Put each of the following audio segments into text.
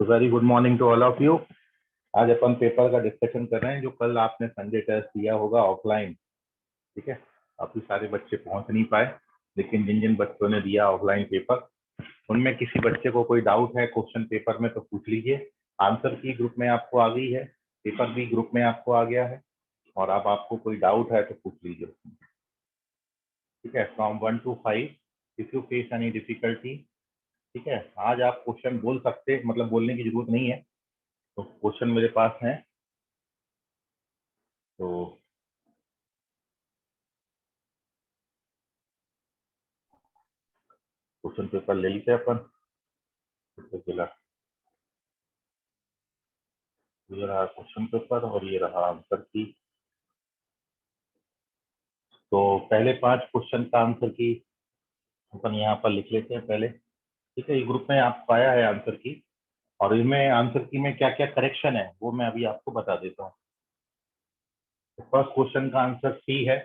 Very good morning to all of you. आज अपन paper का डिस्कशन कर रहे हैं जो कल आपने संडे टेस्ट दिया होगा ऑफलाइन। ठीक है, काफी सारे बच्चे पहुंच नहीं पाए, लेकिन जिन जिन बच्चों ने दिया ऑफलाइन पेपर उनमें किसी बच्चे को कोई डाउट है क्वेश्चन पेपर में तो पूछ लीजिए। आंसर की ग्रुप में आपको आ गई है, पेपर भी ग्रुप में आपको आ गया है, और अब आपको कोई डाउट है तो पूछ लीजिए। ठीक है, from 1 to 5 if you face any difficulty. ठीक है, आज आप क्वेश्चन बोल सकते, मतलब बोलने की जरूरत नहीं है, तो क्वेश्चन मेरे पास है तो क्वेश्चन पेपर ले लीजिए अपन। ये रहा क्वेश्चन पेपर और ये रहा आंसर की। तो पहले 5 क्वेश्चन का आंसर की अपन यहाँ पर लिख लेते हैं पहले। ठीक है, ये ग्रुप में आपको आया है आंसर की, और इसमें आंसर की में क्या क्या करेक्शन है वो मैं अभी आपको बता देता हूँ। तो फर्स्ट क्वेश्चन का आंसर सी है,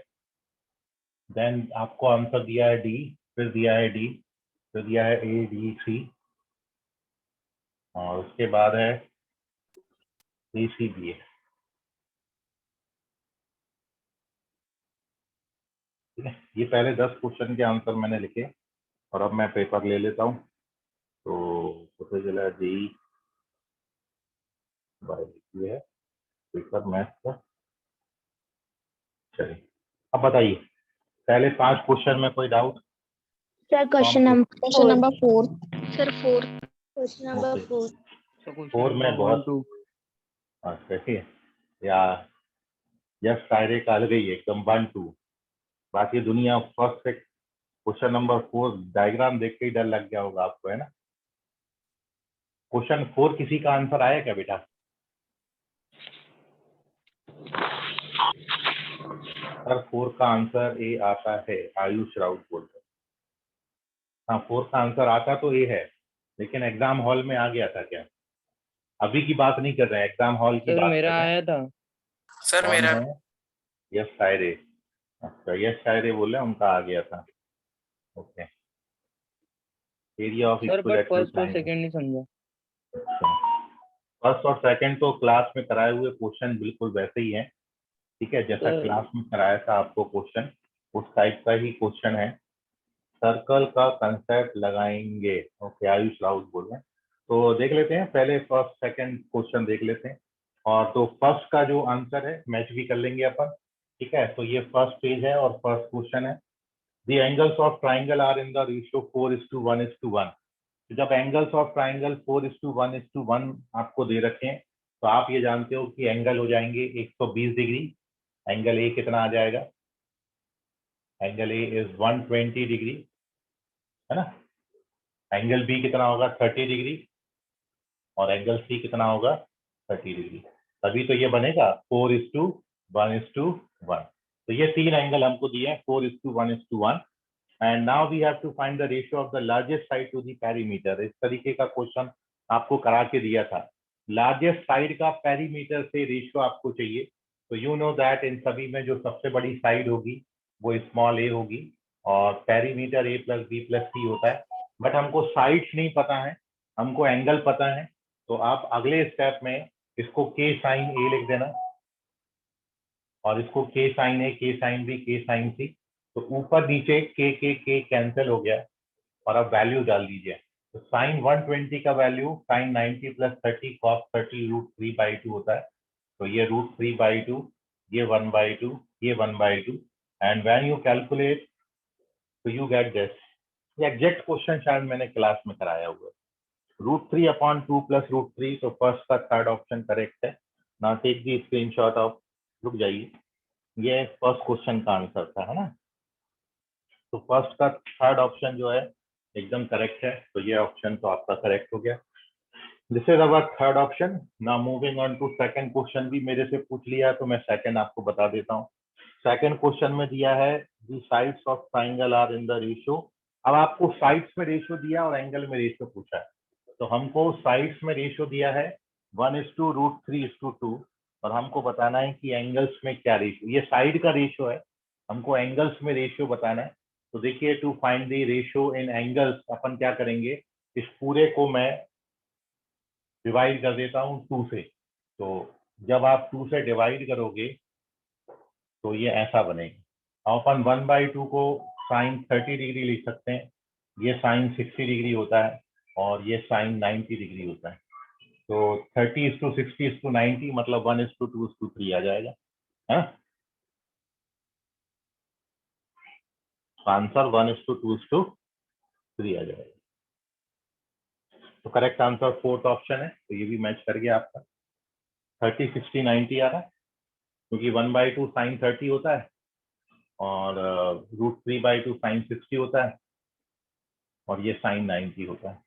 देन आपको आंसर दिया है डी, फिर दिया है डी, फिर दिया है A D C, और उसके बाद है ACBA। ठीक है, ये पहले 10 क्वेश्चन के आंसर मैंने लिखे और अब मैं पेपर ले लेता हूँ। तो पता चला जेई बायोलॉजी है पेपर मैथ का। चलिए अब बताइए, पहले 5 क्वेश्चन में कोई doubt? Sir question number 4। Sir 4 question number 4। 4 में बहुत सही है या यस, शायरी काल गई एकदम 1 2। बाकी दुनिया फर्स्ट से क्वेश्चन नंबर 4 डायग्राम देख के ही डर लग गया होगा आपको, है ना। क्वेश्चन 4 किसी का आंसर आया क्या बेटा? सर 4 का आंसर ए आता है, आयुष राउत बोलते हैं। हाँ, 4 का आंसर आता तो ए है, लेकिन एग्जाम हॉल में आ गया था क्या? अभी की बात नहीं कर रहे हैं, एग्जाम हॉल की बात मेरा कर रहे हैं। आया था सर मेरा है यस शायरे। अच्छा, यस शायरे बोले उनका आ गया था। Okay, area of sir, equal but acute first और लाइन। सेकंड नहीं समझा। फर्स्ट और सेकंड तो क्लास में कराए हुए क्वेश्चन बिल्कुल वैसे ही है। ठीक है, जैसा क्लास में कराया था आपको क्वेश्चन, उस टाइप का ही क्वेश्चन है। सर्कल का कंसेप्ट लगाएंगे। ओके, आयुष राउत बोल रहे हैं। तो देख लेते हैं, पहले फर्स्ट सेकंड क्वेश्चन देख लेते हैं, और तो फर्स्ट का जो आंसर है मैच भी कर लेंगे अपन। ठीक है, तो ये फर्स्ट पेज है और फर्स्ट क्वेश्चन है, the angles of triangle are in the ratio 4:1:1। तो जब एंगल्स ऑफ ट्राइंगल 4:1:1 आपको दे रखे हैं, तो आप ये जानते हो कि एंगल हो जाएंगे 120 डिग्री। एंगल ए कितना आ जाएगा? एंगल ए इज 120 डिग्री, है ना। एंगल बी कितना होगा? 30 डिग्री, और एंगल सी कितना होगा? 30 डिग्री। तभी तो ये बनेगा 4:1:1। तो ये 3 एंगल हमको दिए हैं 4:1:1। And now we have to find the ratio of the largest side to the perimeter. इस तरीके का क्वेश्चन आपको करा के दिया था। लार्जेस्ट साइड का पेरीमीटर से रेशियो आपको चाहिए। तो यू नो दैट इन सभी में जो सबसे बड़ी साइड होगी वो स्मॉल ए होगी, और पेरीमीटर A+B+C होता है। बट हमको साइड्स नहीं पता है, हमको एंगल पता है। तो आप अगले स्टेप में इसको K sin A लिख देना, और इसको K sin A, K sin B, K sin C। तो ऊपर नीचे K कैंसिल हो गया, और अब वैल्यू डाल दीजिए। तो साइन 120 का वैल्यू sin 90 + 30 cos 30 √3/2 होता है। तो ये √3/2, ये 1/2, ये 1/2, एंड व्हेन यू कैलकुलेट तो यू गेट दिस। ये एग्जैक्ट क्वेश्चन शायद मैंने क्लास में कराया हुआ है। √3/2 + √3। तो फर्स्ट का थर्ड ऑप्शन करेक्ट है। ना टेक दी स्क्रीनशॉट ऑफ, रुक जाइए, ये फर्स्ट क्वेश्चन का आंसर था, है ना। तो फर्स्ट का थर्ड ऑप्शन जो है एकदम करेक्ट है, तो ये ऑप्शन तो आपका करेक्ट हो गया। This is our third option. Now moving on to second question, भी मेरे से पूछ लिया है तो मैं सेकंड आपको बता देता हूँ। सेकंड क्वेश्चन में दिया है the sides of triangle are in the ratio. अब आपको साइड्स में रेशियो दिया और एंगल में रेशियो पूछा है, तो हमको साइड्स में रेशियो दिया है 1:√3:2, और हमको बताना है कि एंगल्स में क्या रेशियो। ये साइड का रेशियो है, हमको एंगल्स में रेशियो बताना है। तो देखिए, to find the ratio in angles अपन क्या करेंगे, इस पूरे को मैं डिवाइड कर देता हूँ 2 से। तो जब आप 2 से डिवाइड करोगे तो ये ऐसा बनेगा। अपन 1/2 को साइन 30 डिग्री लिख सकते हैं, ये साइन 60 डिग्री होता है और ये साइन 90 डिग्री होता है। तो 30:60:90 मतलब 1:2:3 आ जाएगा, है ना। आंसर 1:2:3 आ जाएगा। तो करेक्ट आंसर 4th ऑप्शन है, तो ये भी मैच कर गया आपका। 30:60:90 आ रहा है क्योंकि 1/2 साइन 30 होता है और √3/2 साइन 60 होता है और ये साइन 90 होता है।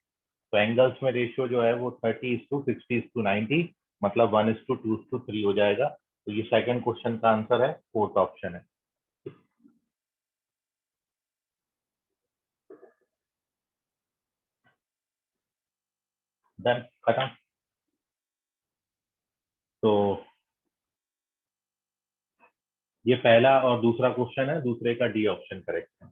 तो एंगल्स में रेशियो जो है वो 30:60:90 मतलब 1:2:3 हो जाएगा। तो ये सेकंड क्वेश्चन का आंसर है, 4th ऑप्शन है। डन, खत्म। तो ये पहला और दूसरा क्वेश्चन है, दूसरे का डी ऑप्शन करेक्ट है।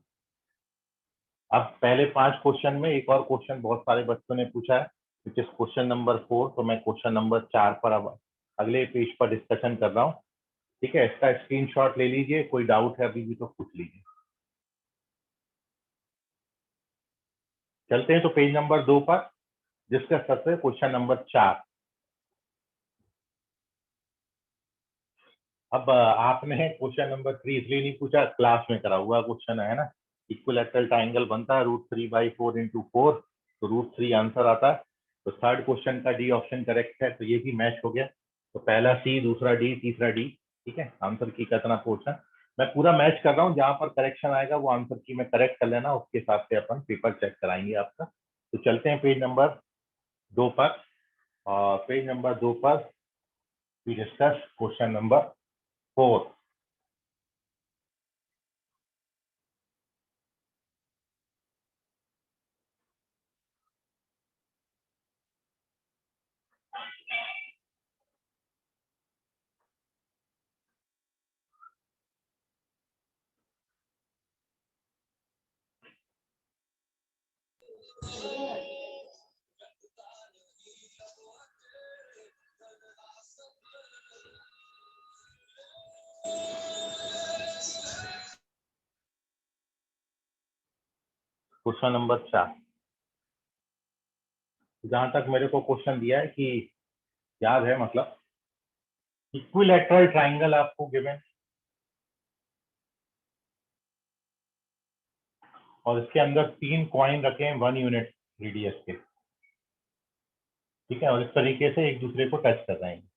अब पहले 5 क्वेश्चन में एक और क्वेश्चन बहुत सारे बच्चों ने पूछा है, विच इज क्वेश्चन नंबर 4। तो मैं क्वेश्चन नंबर 4 पर अब अगले पेज पर डिस्कशन कर रहा हूँ। ठीक है, इसका स्क्रीनशॉट ले लीजिए, कोई डाउट है अभी भी तो पूछ लीजिए। चलते हैं तो पेज नंबर 2 पर, जिसका सबसे क्वेश्चन नंबर 4। अब आपने क्वेश्चन नंबर 3 इसलिए नहीं पूछा, क्लास में करा हुआ क्वेश्चन है ना। इक्विलैटरल ट्राइंगल बनता है √3/4 × 4, तो √3 आंसर आता है। तो थर्ड क्वेश्चन का डी ऑप्शन करेक्ट है, तो ये भी मैच हो गया। तो पहला सी, दूसरा डी, तीसरा डी। ठीक है, आंसर की कितना पोर्शन मैं पूरा मैच कर रहा हूँ, जहां पर करेक्शन आएगा वो आंसर की मैं करेक्ट कर लेना, उसके हिसाब से अपन पेपर चेक कराएंगे आपका। तो चलते हैं पेज नंबर 2 पर, और पेज नंबर 2 पर we discuss question number 4। Question number 4, जहां तक मेरे को क्वेश्चन दिया है कि याद है, मतलब इक्विलैटरल ट्राइंगल आपको गिवन और इसके अंदर 3 कॉइन रखे हैं 1 यूनिट रेडियस के। ठीक है, और इस तरीके से एक दूसरे को टच कर रहे हैं।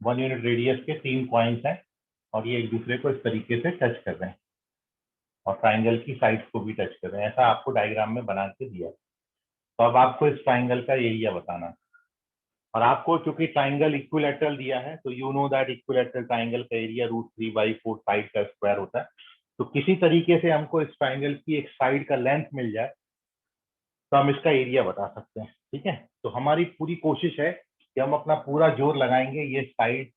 1 यूनिट रेडियस के 3 कॉइन्स हैं और ये एक दूसरे को इस तरीके से टच कर रहे हैं और ट्राइंगल की साइड्स को भी टच कर रहे हैं। ऐसा आपको डायग्राम में बना के दिया। तो अब आपको इस ट्राइंगल का एरिया बताना है, और आपको चूंकि ट्राइंगल इक्विलैटरल दिया है तो you know that equilateral triangle का एरिया √3/4 साइड का स्क्वायर होता है। तो किसी तरीके से हमको इस ट्राइंगल की एक साइड का लेंथ मिल जाए तो हम इसका एरिया बता सकते हैं। ठीक है, तो हमारी पूरी कोशिश है कि हम अपना पूरा जोर लगाएंगे ये साइड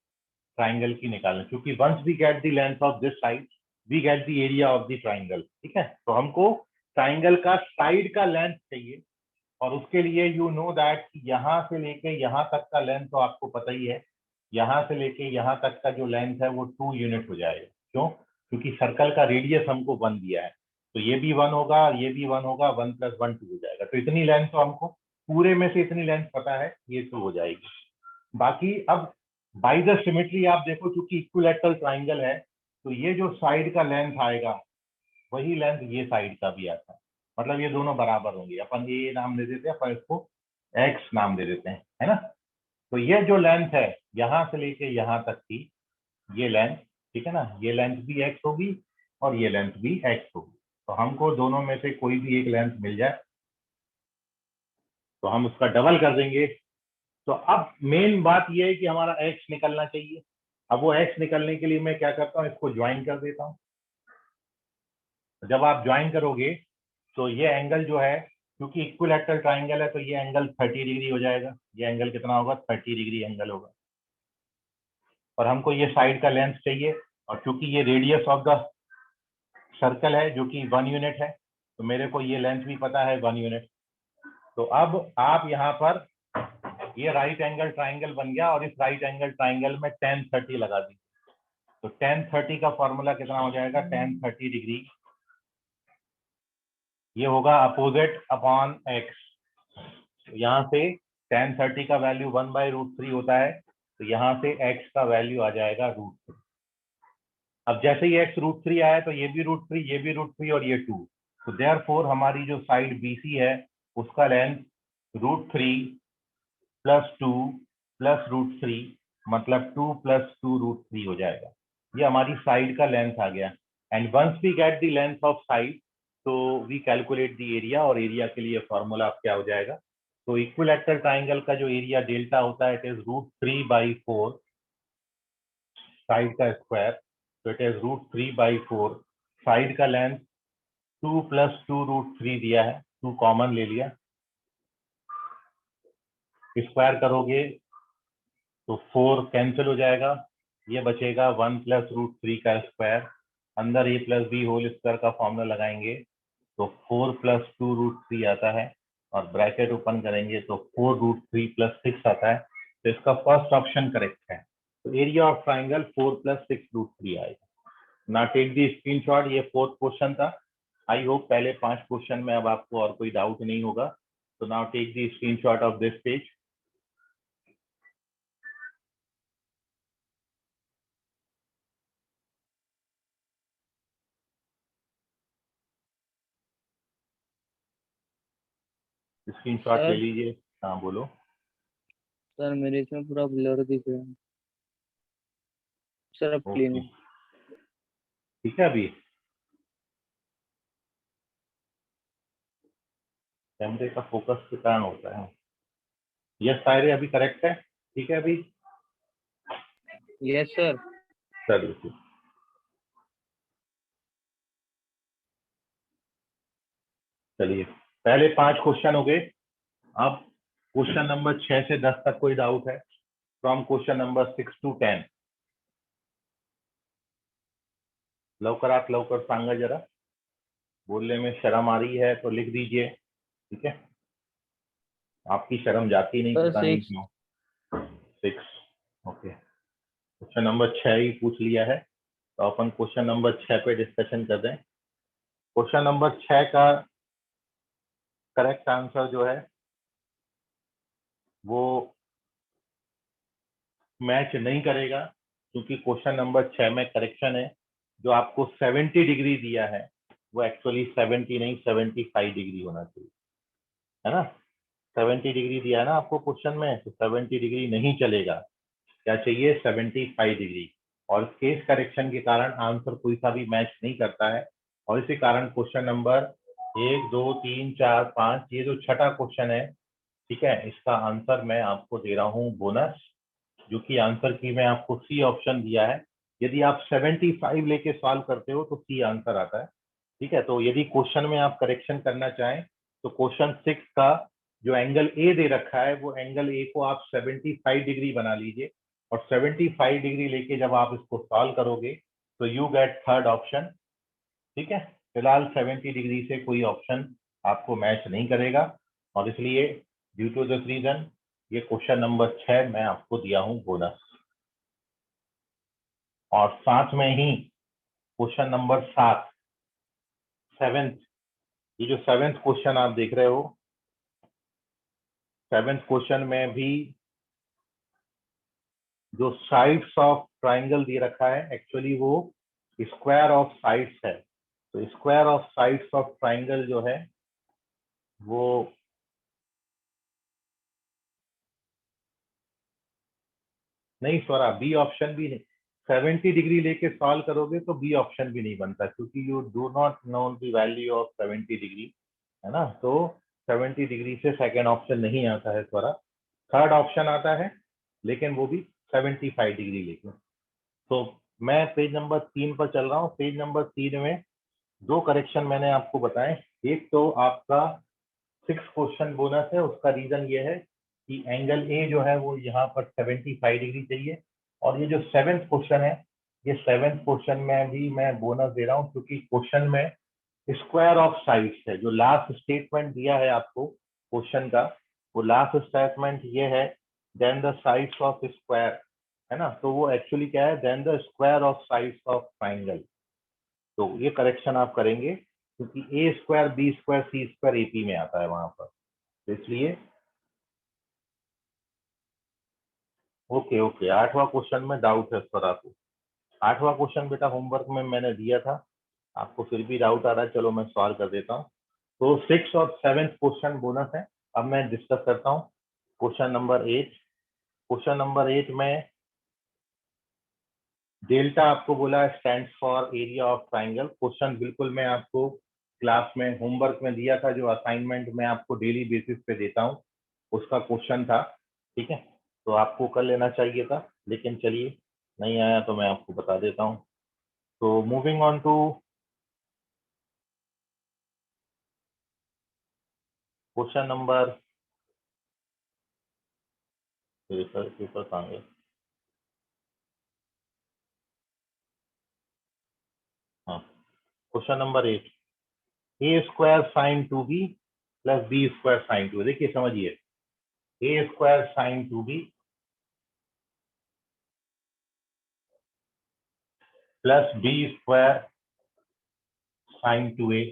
ट्राइंगल की निकालने, क्योंकि once we get the length of this side we get the area of the triangle. ठीक है, तो हमको ट्राइंगल का साइड का लेंथ चाहिए, और उसके लिए यू नो दैट यहाँ से लेके यहाँ तक का लेंथ तो आपको पता ही है, यहाँ से लेके यहाँ तक का जो लेंथ है वो 2 यूनिट हो जाएगा। क्यों? क्योंकि सर्कल का रेडियस हमको 1 दिया है, तो ये भी 1 होगा, ये भी 1 होगा, 1 + 1 2 हो जाएगा। तो इतनी लेंथ तो हमको पूरे में से इतनी लेंथ पता है, ये 2 हो जाएगी। बाकी अब बाय द सिमेट्री आप देखो, चूंकि इक्विलैटरल ट्राइंगल है तो ये जो साइड का लेंथ आएगा वही लेंथ ये साइड का भी आता है, मतलब ये दोनों बराबर होंगे। अपन ये नाम दे देते हैं, अपन इसको एक्स नाम दे देते हैं, है ना। तो ये जो लेंथ है यहाँ से लेके यहाँ तक की ये लेंथ, ठीक है ना, ये लेंथ भी एक्स होगी और ये लेंथ भी एक्स होगी। तो हमको दोनों में से कोई भी एक लेंथ मिल जाए तो हम उसका डबल कर देंगे। तो अब मेन बात यह है कि हमारा एक्स निकलना चाहिए। अब वो एक्स निकलने के लिए मैं क्या करता हूँ, इसको ज्वाइन कर देता हूँ। जब आप ज्वाइन करोगे तो ये एंगल जो है, क्योंकि इक्विलैटरल ट्राइंगल है तो ये एंगल 30 डिग्री हो जाएगा। ये एंगल कितना होगा? 30 डिग्री एंगल होगा। और हमको ये साइड का लेंथ चाहिए, और क्योंकि ये रेडियस ऑफ द सर्कल है जो कि 1 यूनिट है, तो मेरे को ये लेंथ भी पता है 1 यूनिट। तो अब आप यहाँ पर ये राइट एंगल ट्राइंगल बन गया और इस राइट एंगल ट्राइंगल में tan 30 लगा दी। तो tan 30 का फॉर्मूला कितना हो जाएगा, tan 30 डिग्री ये होगा अपोजिट अपॉन x। यहाँ से tan 30 का वैल्यू 1/√3 होता है, तो यहाँ से x का वैल्यू आ जाएगा √3। अब जैसे ही x √3 आया तो ये भी √3, ये भी √3 और ये 2। तो देयरफॉर हमारी जो साइड BC है उसका लेंथ √3 + 2 + √3 मतलब 2 + 2 √3 हो जाएगा। ये हमारी साइड का लेंथ आ गया। And once we get the length of side तो वी कैलकुलेट द एरिया, और एरिया के लिए फॉर्मूला अब क्या हो जाएगा, तो इक्विलैटरल ट्राइंगल का जो एरिया डेल्टा होता है इट इज √3/4 साइड का स्क्वायर, तो इट इज √3/4 साइड का लेंथ 2 + 2 √3 दिया है, 2 कॉमन ले लिया, स्क्वायर करोगे तो 4 कैंसिल हो जाएगा, ये बचेगा 1 + √3 का स्क्वायर, अंदर a + b होल स्क्वायर का फॉर्मूला लगाएंगे तो 4 + 2 √3 आता है, और ब्रैकेट ओपन करेंगे तो 4 √3 + 6 आता है। तो इसका फर्स्ट ऑप्शन करेक्ट है। तो एरिया ऑफ ट्राइंगल 4 + 6 √3 आएगा। ना टेक दी स्क्रीनशॉट, ये 4th क्वेश्चन था। आई होप पहले 5 क्वेश्चन में अब आपको और कोई डाउट नहीं होगा। तो now take the screenshot of this page. Screenshot ले सर लीजिए। हाँ बोलो। सर मेरे इसमें पूरा ब्लर दिख रहा है सर, अब क्लीन ओके है। ठीक है। अभी कैमरे का फोकस के कारण होता है। यस सारे अभी करेक्ट है, ठीक है अभी। Yes sir. चलिए चलिए, पहले 5 क्वेश्चन हो गए। अब क्वेश्चन नंबर 6 से 10 तक कोई डाउट है? फ्रॉम क्वेश्चन नंबर 6 to 10 लवकरात लवकर सांगा जरा, बोलने में शर्म आ रही है तो लिख दीजिए, ठीक है। आपकी शर्म जाती नहीं, सर पता नहीं 6। क्यों। 6 ओके। क्वेश्चन नंबर 6 ही पूछ लिया है, तो अपन क्वेश्चन नंबर 6 पे डिस्कशन कर रहे हैं। क्वेश्चन नंबर 6 का करेक्ट आंसर जो है वो मैच नहीं करेगा, क्योंकि क्वेश्चन नंबर 6 में करेक्शन है। जो आपको 70 डिग्री दिया है वो एक्चुअली 70 नहीं 75 डिग्री होना चाहिए, है ना। 70 डिग्री दिया है ना आपको क्वेश्चन में, तो 70 डिग्री नहीं चलेगा। क्या चाहिए, 75 डिग्री। और केस करेक्शन के कारण आंसर कोई सा भी मैच नहीं करता है, और इसी कारण क्वेश्चन नंबर 1 2 3 4 5 ये जो छठा क्वेश्चन है, ठीक है, इसका आंसर मैं आपको दे रहा हूँ बोनस, जो कि आंसर की मैं आपको सी ऑप्शन दिया है। यदि आप 75 लेके सॉल्व करते हो तो सी आंसर आता है, ठीक है। तो यदि क्वेश्चन में आप करेक्शन करना चाहें तो क्वेश्चन 6 का जो एंगल ए दे रखा है वो एंगल ए को आप 75 डिग्री बना लीजिए, और 75 डिग्री लेके जब आप इसको सॉल्व करोगे तो यू गेट थर्ड ऑप्शन, ठीक है। फिलहाल 70 डिग्री से कोई ऑप्शन आपको मैच नहीं करेगा, और इसलिए ड्यू टू दिस रीजन ये क्वेश्चन नंबर 6 मैं आपको दिया हूं बोनस। और साथ में ही क्वेश्चन नंबर 7 7th, ये जो 7th क्वेश्चन आप देख रहे हो, 7th क्वेश्चन में भी जो साइड्स ऑफ ट्राइंगल दे रखा है एक्चुअली वो स्क्वायर ऑफ साइड्स है। तो square of sides of triangle जो है वो नहीं, सॉरा बी ऑप्शन भी नहीं। 70 डिग्री लेके सॉल्व करोगे तो बी ऑप्शन भी नहीं बनता, क्योंकि you do not know the value of 70 degree, है ना। तो 70 डिग्री से सेकेंड ऑप्शन नहीं आता है सॉरा, थर्ड ऑप्शन आता है, लेकिन वो भी 75 डिग्री लेके। तो मैं पेज नंबर 3 पर चल रहा हूँ। पेज नंबर 3 में 2 करेक्शन मैंने आपको बताए। एक तो आपका 6 क्वेश्चन बोनस है, उसका रीजन ये है कि एंगल ए जो है वो यहाँ पर 75 डिग्री चाहिए, और ये जो 7th क्वेश्चन है, ये 7th क्वेश्चन में भी मैं बोनस दे रहा हूँ, क्योंकि क्वेश्चन में स्क्वायर ऑफ साइड्स है। जो लास्ट स्टेटमेंट दिया है आपको क्वेश्चन का, वो लास्ट स्टेटमेंट ये है then the sides of square, है ना, तो वो एक्चुअली क्या है, then the square of sides of triangle. तो ये करेक्शन आप करेंगे क्योंकि A square B square C square AP में आता है वहां पर, तो इसलिए ओके ओके। 8वां क्वेश्चन में डाउट है सर आपको? 8वां क्वेश्चन बेटा होमवर्क में मैंने दिया था, आपको फिर भी डाउट आ रहा है, चलो मैं सॉल्व कर देता हूँ। तो 6 और 7 क्वेश्चन बोनस है। अब मैं डिस्कस करता हूँ क्वेश्चन नंबर 8। क्वेश्चन नंबर 8 में डेल्टा आपको बोला stands for area of triangle. Question बिल्कुल मैं आपको क्लास में होमवर्क में दिया था, जो असाइनमेंट में आपको डेली बेसिस पे देता हूँ, उसका क्वेश्चन था, ठीक है, तो आपको कर लेना चाहिए था, लेकिन चलिए नहीं आया तो मैं आपको बता देता हूँ। तो moving on to question number, paper कहाँ गया? हाँ, question number 8, A square sine 2b plus B square sine 2। देखिए समझिए, A square sine 2b plus B square sine 2a,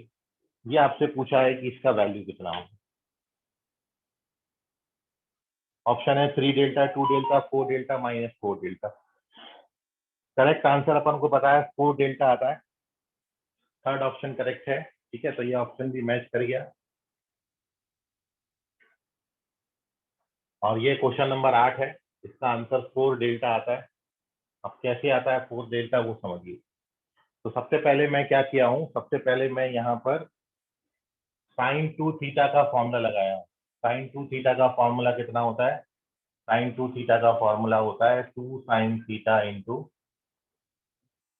ये आपसे पूछा है कि इसका वैल्यू कितना होगा। ऑप्शन है 3 delta, 2 delta, 4 delta, minus 4 delta. Correct answer अपन को पता है 4 डेल्टा आता है, थर्ड ऑप्शन करेक्ट है, ठीक है, तो ये ऑप्शन भी मैच कर गया। और ये क्वेश्चन नंबर 8 है, इसका आंसर 4 डेल्टा आता है। अब कैसे आता है 4 डेल्टा वो समझिए। तो सबसे पहले मैं क्या किया हूँ, सबसे पहले मैं यहाँ पर साइन 2 थीटा का फॉर्मूला लगाया हूँ। साइन 2 थीटा का फॉर्मूला कितना होता है? साइन 2 थीटा का फॉर्मूला होता है 2 sine theta into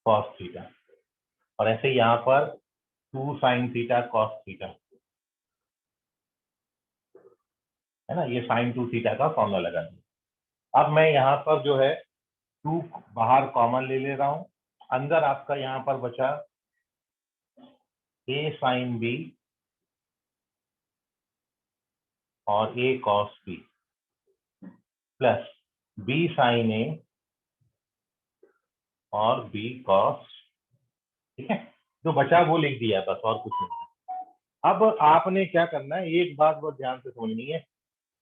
cos theta, और ऐसे यहाँ पर 2 साइन थीटा कॉस थीटा, है ना, ये साइन 2 थीटा का फॉर्मूला लगा दिया। अब मैं यहाँ पर जो है 2 बाहर कॉमन ले ले रहा हूँ, अंदर आपका यहाँ पर बचा ए साइन बी और A cos B plus B sine A और बी कॉस, ठीक है, जो बचा वो लिख दिया है बस, और कुछ नहीं। अब आपने क्या करना है, एक बात बहुत ध्यान से समझनी है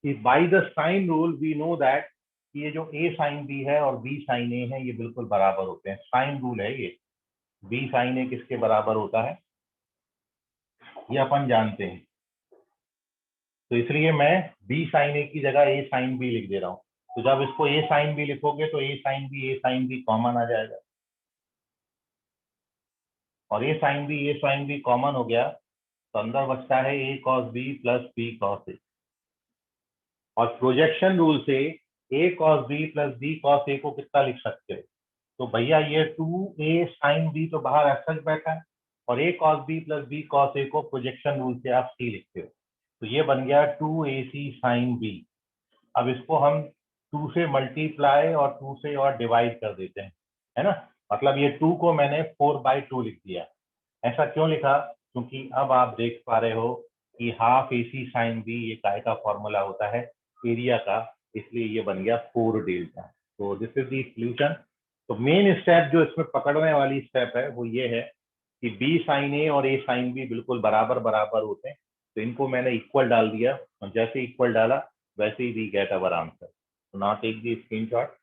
कि by the sine rule we know that ये जो ए साइन बी है और बी साइन ए है ये बिल्कुल बराबर होते हैं। साइन रूल है ये, बी साइन ए किसके बराबर होता है ये अपन जानते हैं, तो इसलिए मैं बी साइन ए की जगह ए साइन बी लिख दे रहा हूँ। तो जब इसको ए साइन बी लिखोगे तो ए साइन बी कॉमन आ जाएगा, और ए साइन बी कॉमन हो गया तो अंदर बचता है A cos B plus B cos A. और प्रोजेक्शन रूल से A cos B plus B cos A को कितना लिख सकते हो? तो भैया ये 2a साइन बी तो बाहर ऐसा बैठा है, और A cos B plus B cos A को प्रोजेक्शन रूल से आप सी लिखते हो, तो ये बन गया 2ac साइन बी। अब इसको हम 2 से मल्टीप्लाई और 2 से और डिवाइड कर देते हैं, है ना, मतलब ये 2 को मैंने 4/2 लिख दिया। ऐसा क्यों लिखा? क्योंकि अब आप देख पा रहे हो कि हाफ ए सी साइन बी ये काय का फॉर्मूला होता है, एरिया का, इसलिए ये बन गया 4 डेल्टा। तो दिस इज द सॉल्यूशन। तो मेन स्टेप जो इसमें पकड़ने वाली स्टेप है वो ये है कि बी साइन ए और ए साइन बी बिल्कुल बराबर बराबर होते हैं, तो इनको मैंने इक्वल डाल दिया, और जैसे इक्वल डाला वैसे ही वी गेट अवर आंसर। तो नाउ टेक दी स्क्रीनशॉट।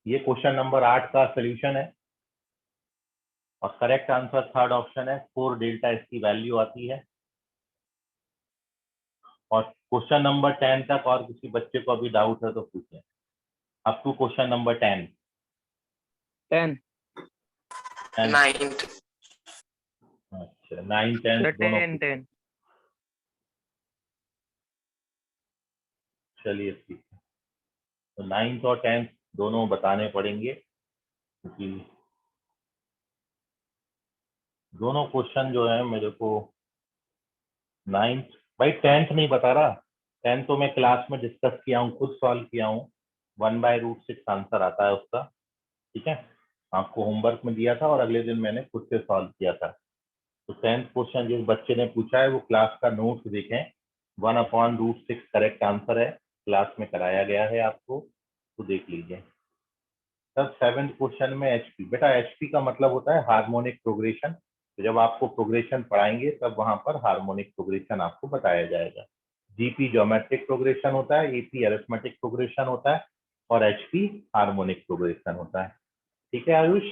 ये क्वेश्चन नंबर 8 का सोल्यूशन है, और करेक्ट आंसर थर्ड ऑप्शन है, 4 डेल्टा इसकी वैल्यू आती है। और क्वेश्चन नंबर 10 तक और किसी बच्चे को अभी डाउट है तो पूछें, up to question number 10। 10 9th अच्छा 9 10 दोनों 10 चलिए ठीक है, तो 9th और 10th दोनों बताने पड़ेंगे, क्योंकि दोनों क्वेश्चन जो है मेरे को 9th, भाई 10th नहीं बता रहा, 10th तो मैं क्लास में डिस्कस किया हूँ, खुद सॉल्व किया हूँ, 1/√6 आंसर आता है उसका, ठीक है, आपको होमवर्क में दिया था और अगले दिन मैंने खुद से सॉल्व किया था। तो 10th क्वेश्चन जिस बच्चे ने पूछा है वो क्लास का नोट्स देखें, 1/√6 करेक्ट आंसर है। क्लास में कराया गया है आपको, तो देख लीजिए। तब 7th क्वेश्चन में एचपी, बेटा एचपी का मतलब होता है हार्मोनिक प्रोग्रेशन। तो जब आपको प्रोग्रेशन पढ़ाएंगे तब वहां पर हार्मोनिक प्रोग्रेशन आपको बताया जाएगा। जीपी ज्योमेट्रिक प्रोग्रेशन होता है, एपी अरिथमेटिक प्रोग्रेशन होता है, और एचपी हार्मोनिक प्रोग्रेशन होता है। ठीक है आयुष,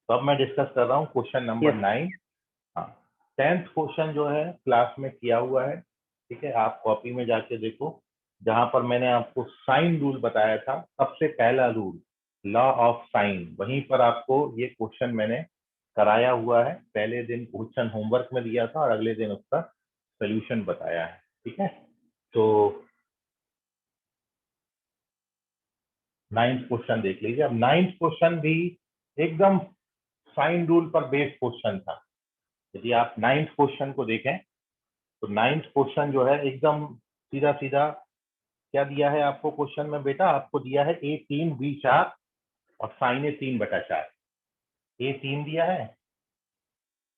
तो अब मैं डिस्कस कर रहा हूँ क्वेश्चन नंबर 9। हाँ, 10th क्वेश्चन जो है क्लास में किया हुआ है, ठीक है, आप कॉपी में जाके देखो, जहां पर मैंने आपको साइन रूल बताया था, सबसे पहला रूल लॉ ऑफ साइन, वहीं पर आपको ये क्वेश्चन मैंने कराया हुआ है। पहले दिन क्वेश्चन होमवर्क में दिया था और अगले दिन उसका सोल्यूशन बताया है। ठीक है, तो 9th क्वेश्चन देख लीजिए। अब 9th क्वेश्चन भी एकदम साइन रूल पर बेस्ड क्वेश्चन था। यदि आप 9th क्वेश्चन को देखें तो 9th क्वेश्चन जो है एकदम सीधा सीधा क्या दिया है आपको क्वेश्चन में, बेटा आपको दिया है A3B4 और साइन A3/4। A3 दिया है,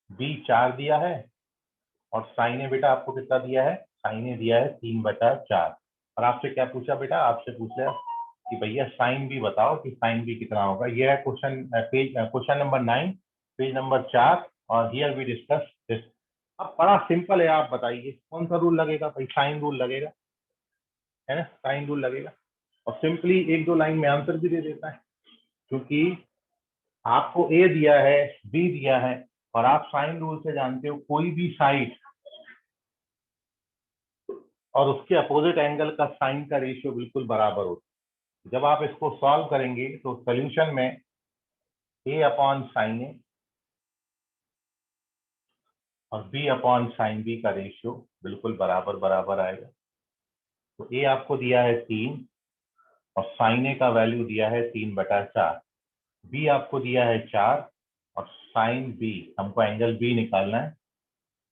B4 दिया है, और साइन ए बेटा आपको कितना दिया है, साइन ए दिया है 3/4। और आपसे क्या पूछा बेटा, आपसे पूछ लिया कि भैया साइन भी बताओ कि साइन भी कितना होगा। ये है question page, question number 9, page number 4, और हियर वी डिस्कस दिस। अब बड़ा सिंपल है, आप बताइए कौन सा रूल लगेगा भाई, साइन रूल लगेगा, है ना, साइन रूल लगेगा। और सिंपली एक दो लाइन में आंसर भी दे देता है, क्योंकि आपको ए दिया है, बी दिया है, और आप साइन रूल से जानते हो कोई भी साइड और उसके अपोजिट एंगल का साइन का रेशियो बिल्कुल बराबर होता है। जब आप इसको सॉल्व करेंगे तो सोल्यूशन में ए अपॉन साइन ए और बी अपॉन साइन बी का रेशियो बिल्कुल बराबर बराबर आएगा। तो ए आपको दिया है 3 और साइन ए का वैल्यू दिया है 3/4। बी आपको दिया है 4 और साइन बी, हमको एंगल बी निकालना है।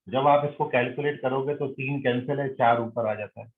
जब आप इसको कैलकुलेट करोगे तो 3 कैंसिल है, 4 ऊपर आ जाता है।